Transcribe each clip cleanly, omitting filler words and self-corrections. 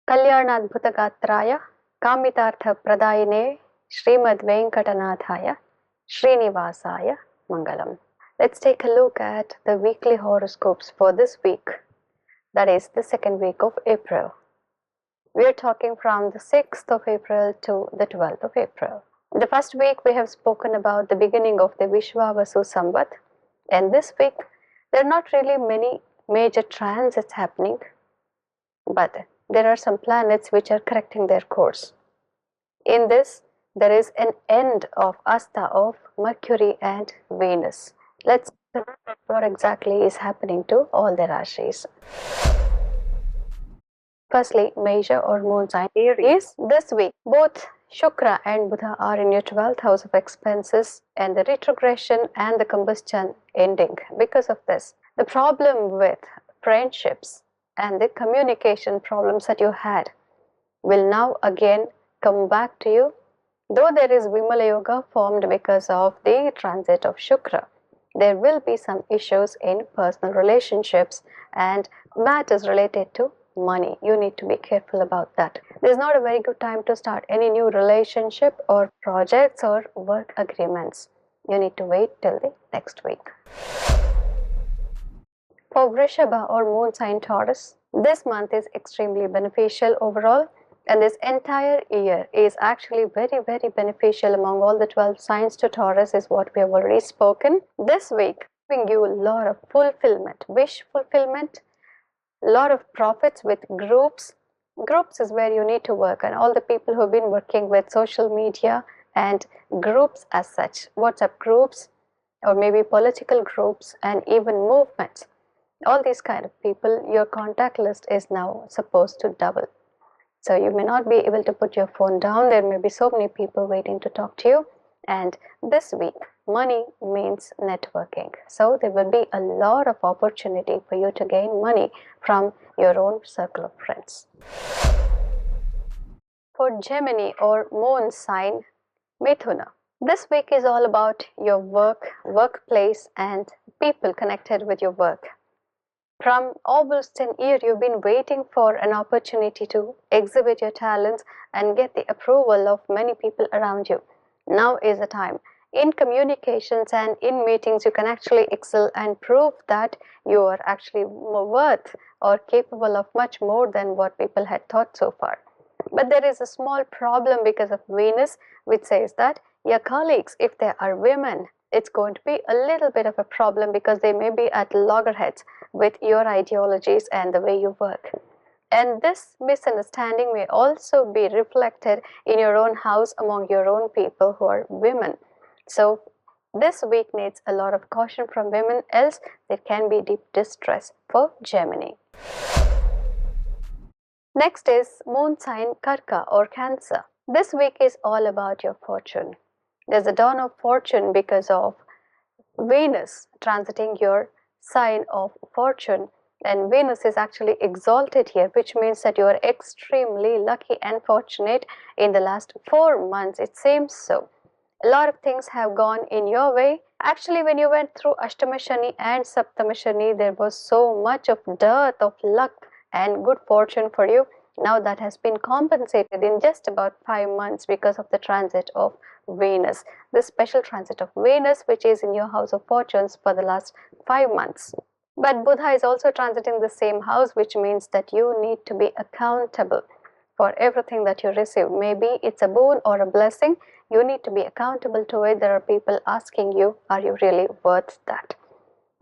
Kalyanadbhutagatraya Kamitartha Pradayine Srimad Venkatanathaya Srinivasaya Mangalam. Let's take a look at the weekly horoscopes for this week, that is the second week of April. We are talking from the 6th of April to the 12th of April. In the first week, we have spoken about the beginning of the Vishwavasu Samvat, and this week there are not really many major transits happening, but there are some planets which are correcting their course. In this, there is an end of Asta of Mercury and Venus. Let's look at what exactly is happening to all the Rashis. Firstly, major or moon sign Aries. This week, both Shukra and Buddha are in your 12th house of expenses, and the retrogression and the combustion ending. Because of this, the problem with friendships and the communication problems that you had will now again come back to you. Though there is Vimala Yoga formed because of the transit of Shukra, there will be some issues in personal relationships and matters related to money. You need to be careful about that. This is not a very good time to start any new relationship or projects or work agreements. You need to wait till the next week. For Vrishabha or moon sign Taurus, this month is extremely beneficial overall, and this entire year is actually very beneficial among all the 12 signs to Taurus, is what we have already spoken. This week giving you a lot of fulfillment, wish fulfillment, a lot of profits with groups. Groups is where you need to work, and all the people who have been working with social media and groups as such, WhatsApp groups or maybe political groups and even movements, all these kind of people, your contact list is now supposed to double. So you may not be able to put your phone down. There may be so many people waiting to talk to you. And this week, money means networking. So there will be a lot of opportunity for you to gain money from your own circle of friends. For Gemini or moon sign Mithuna, this week is all about your work, workplace, and people connected with your work. From almost an year, you've been waiting for an opportunity to exhibit your talents and get the approval of many people around you. Now is the time. In communications and in meetings, you can actually excel and prove that you are actually worth or capable of much more than what people had thought so far. But there is a small problem because of Venus, which says that your colleagues, if they are women, it's going to be a little bit of a problem because they may be at loggerheads with your ideologies and the way you work. And this misunderstanding may also be reflected in your own house among your own people who are women. So this week needs a lot of caution from women, else there can be deep distress for Gemini. Next is moon sign Karka or Cancer. This week is all about your fortune. There's a dawn of fortune because of Venus transiting your sign of fortune, and Venus is actually exalted here, which means that you are extremely lucky and fortunate in the last 4 months. It seems so. A lot of things have gone in your way. Actually, when you went through Ashtama Shani and Saptama Shani, there was so much of dearth of luck and good fortune for you. Now that has been compensated in just about 5 months because of the transit of Venus, this special transit of Venus, which is in your house of fortunes for the last 5 months. But Buddha is also transiting the same house, which means that you need to be accountable for everything that you receive. Maybe it's a boon or a blessing, you need to be accountable to it. There are people asking you, are you really worth that?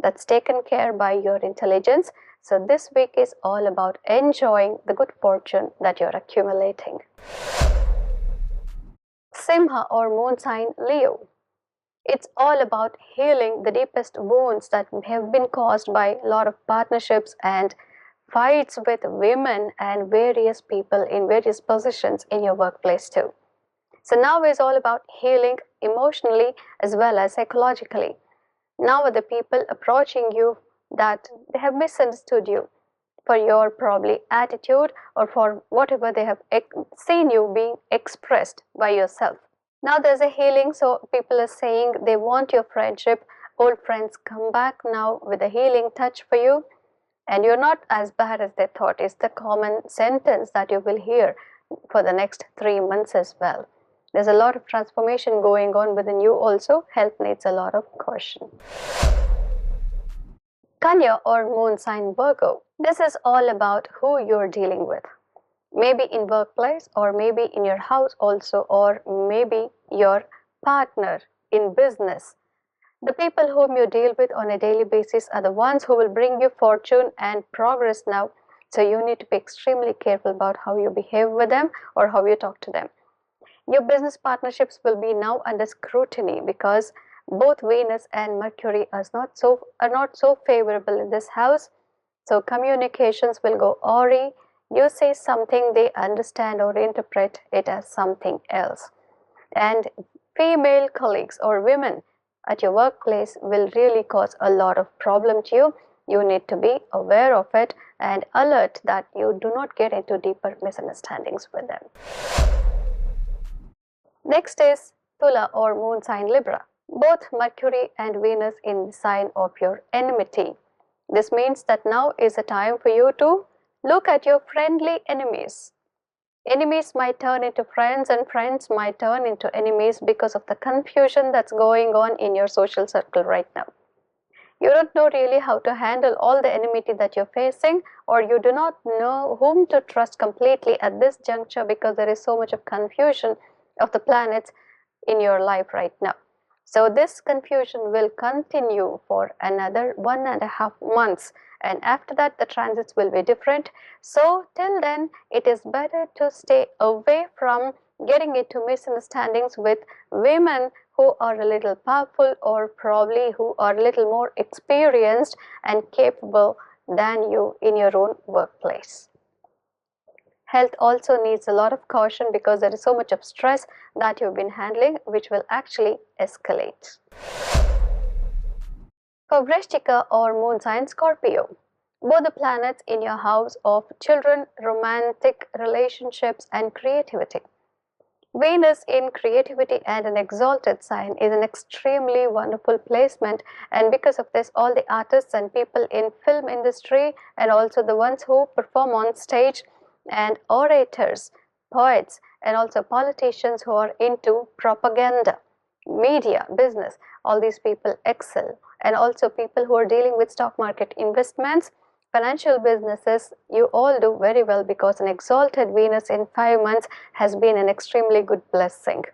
That's taken care by your intelligence. So this week is all about enjoying the good fortune that you're accumulating. Simha or moon sign Leo. It's all about healing the deepest wounds that have been caused by a lot of partnerships and fights with women and various people in various positions in your workplace too. So now is all about healing emotionally as well as psychologically. Now are the people approaching you that they have misunderstood you for your probably attitude or for whatever they have seen you being expressed by yourself. Now there's a healing, so people are saying they want your friendship. Old friends come back now with a healing touch for you. And you're not as bad as they thought is the common sentence that you will hear for the next 3 months as well. There's a lot of transformation going on within you also. Health needs a lot of caution. Kanya or moon sign Virgo. This is all about who you're dealing with. Maybe in workplace, or maybe in your house also, or maybe your partner in business. The people whom you deal with on a daily basis are the ones who will bring you fortune and progress now. So you need to be extremely careful about how you behave with them or how you talk to them. Your business partnerships will be now under scrutiny because both Venus and Mercury are not so favorable in this house. So communications will go awry. You say something, they understand or interpret it as something else. And female colleagues or women at your workplace will really cause a lot of problem to you. You need to be aware of it and alert that you do not get into deeper misunderstandings with them. Next is Tula or moon sign Libra. Both Mercury and Venus in the sign of your enmity. This means that now is a time for you to look at your friendly enemies. Enemies might turn into friends and friends might turn into enemies because of the confusion that's going on in your social circle right now. You don't know really how to handle all the enmity that you're facing, or you do not know whom to trust completely at this juncture because there is so much of confusion of the planets in your life right now. So this confusion will continue for another 1.5 months, and after that the transits will be different. So till then it is better to stay away from getting into misunderstandings with women who are a little powerful or probably who are a little more experienced and capable than you in your own workplace. Health also needs a lot of caution because there is so much of stress that you've been handling which will actually escalate. For Vrishchika or moon sign Scorpio, both the planets in your house of children, romantic relationships and creativity. Venus in creativity and an exalted sign is an extremely wonderful placement, and because of this all the artists and people in film industry and also the ones who perform on stage and orators, poets and also politicians who are into propaganda, media, business, all these people excel. And also people who are dealing with stock market investments, financial businesses, you all do very well because an exalted Venus in 5 months has been an extremely good blessing.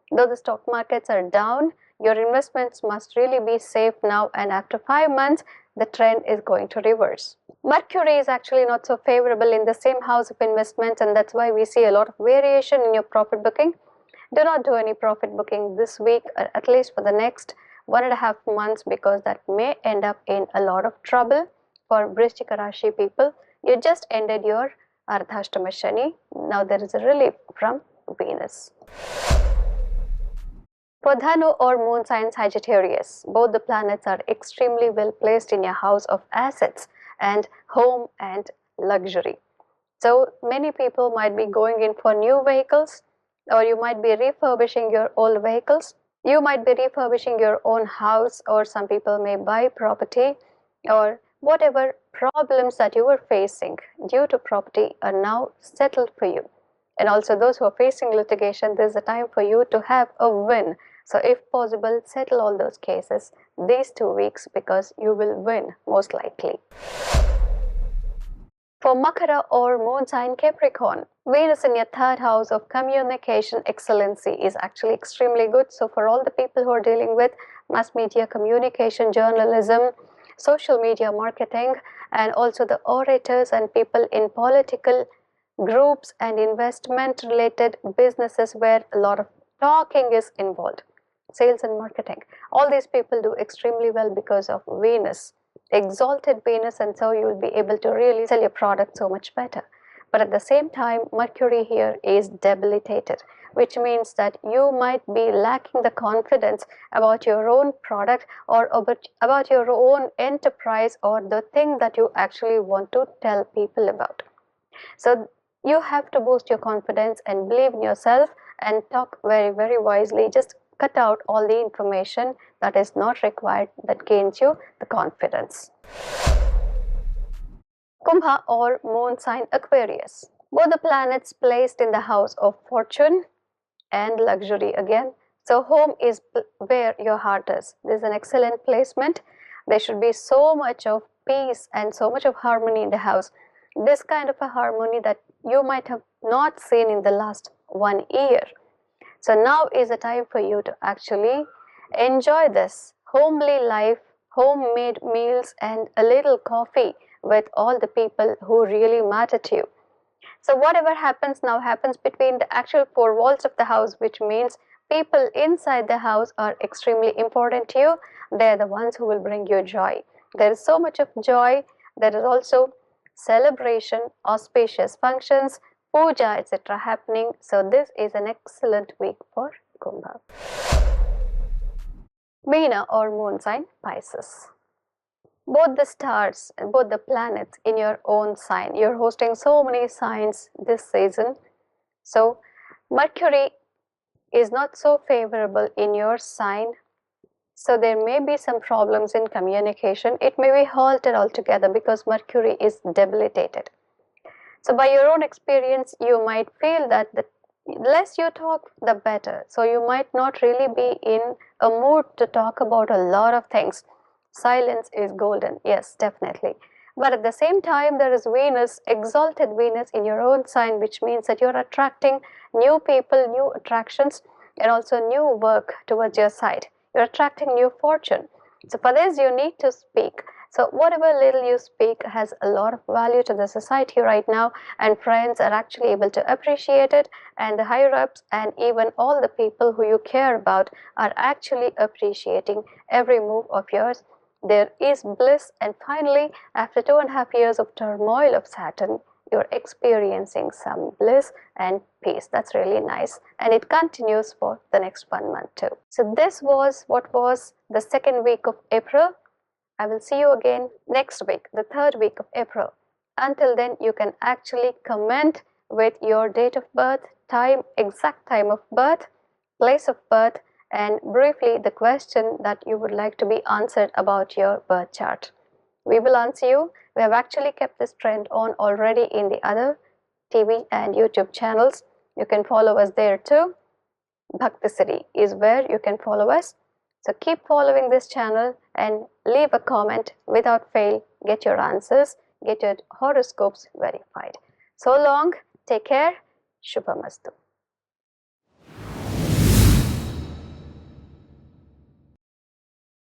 Though the stock markets are down, your investments must really be safe now, and after 5 months the trend is going to reverse. Mercury is actually not so favorable in the same house of investments, and that's why we see a lot of variation in your profit booking. Do not do any profit booking this week, at least for the next 1.5 months, because that may end up in a lot of trouble. For Vrishchika Rashi people, you just ended your Ardhashtama Shani. Now there is a relief from Venus. For Dhanu or moon sign Sagittarius, both the planets are extremely well placed in your house of assets and home and luxury. So many people might be going in for new vehicles, or you might be refurbishing your old vehicles. You might be refurbishing your own house, or some people may buy property, or whatever problems that you were facing due to property are now settled for you. And also those who are facing litigation, there is a time for you to have a win. So if possible, settle all those cases these 2 weeks because you will win most likely. For Makara or moon sign Capricorn, Venus in your 3rd house of communication excellency is actually extremely good. So for all the people who are dealing with mass media, communication, journalism, social media marketing, and also the orators and people in political groups and investment related businesses where a lot of talking is involved, sales and marketing, all these people do extremely well because of Venus, exalted Venus, and so you will be able to really sell your product so much better. But at the same time, Mercury here is debilitated, which means that you might be lacking the confidence about your own product or about your own enterprise or the thing that you actually want to tell people about. So you have to boost your confidence and believe in yourself and talk very, very wisely. Just cut out all the information that is not required, that gains you the confidence. Kumbha or moon sign Aquarius. Both the planets placed in the house of fortune and luxury again. So home is where your heart is. This is an excellent placement. There should be so much of peace and so much of harmony in the house. This kind of a harmony that you might have not seen in the last 1 year. So now is the time for you to actually enjoy this homely life, homemade meals and a little coffee with all the people who really matter to you. So whatever happens now happens between the actual four walls of the house, which means people inside the house are extremely important to you. They're the ones who will bring you joy. There is so much of joy. There is also celebration, auspicious functions, puja, etc. happening. So this is an excellent week for Kumbha. Meena or moon sign Pisces. Both the stars and both the planets in your own sign. You're hosting so many signs this season. So Mercury is not so favorable in your sign. So there may be some problems in communication. It may be halted altogether because Mercury is debilitated. So by your own experience, you might feel that the less you talk, the better. So you might not really be in a mood to talk about a lot of things. Silence is golden, yes, definitely. But at the same time, there is Venus, exalted Venus in your own sign, which means that you're attracting new people, new attractions, and also new work towards your side. You're attracting new fortune. So for this, you need to speak. So whatever little you speak has a lot of value to the society right now, and friends are actually able to appreciate it, and the higher ups and even all the people who you care about are actually appreciating every move of yours. There is bliss, and finally, after 2.5 years of turmoil of Saturn, you're experiencing some bliss and peace. That's really nice, and it continues for the next 1 month too. So this was what was the second week of April. I will see you again next week, the third week of April. Until then, you can actually comment with your date of birth, time, exact time of birth, place of birth, and briefly the question that you would like to be answered about your birth chart. We will answer you. We have actually kept this trend on already in the other TV and YouTube channels. You can follow us there too. Bhakti City is where you can follow us. So keep following this channel and leave a comment without fail. Get your answers, get your horoscopes verified. So long, take care, Shubhamastu.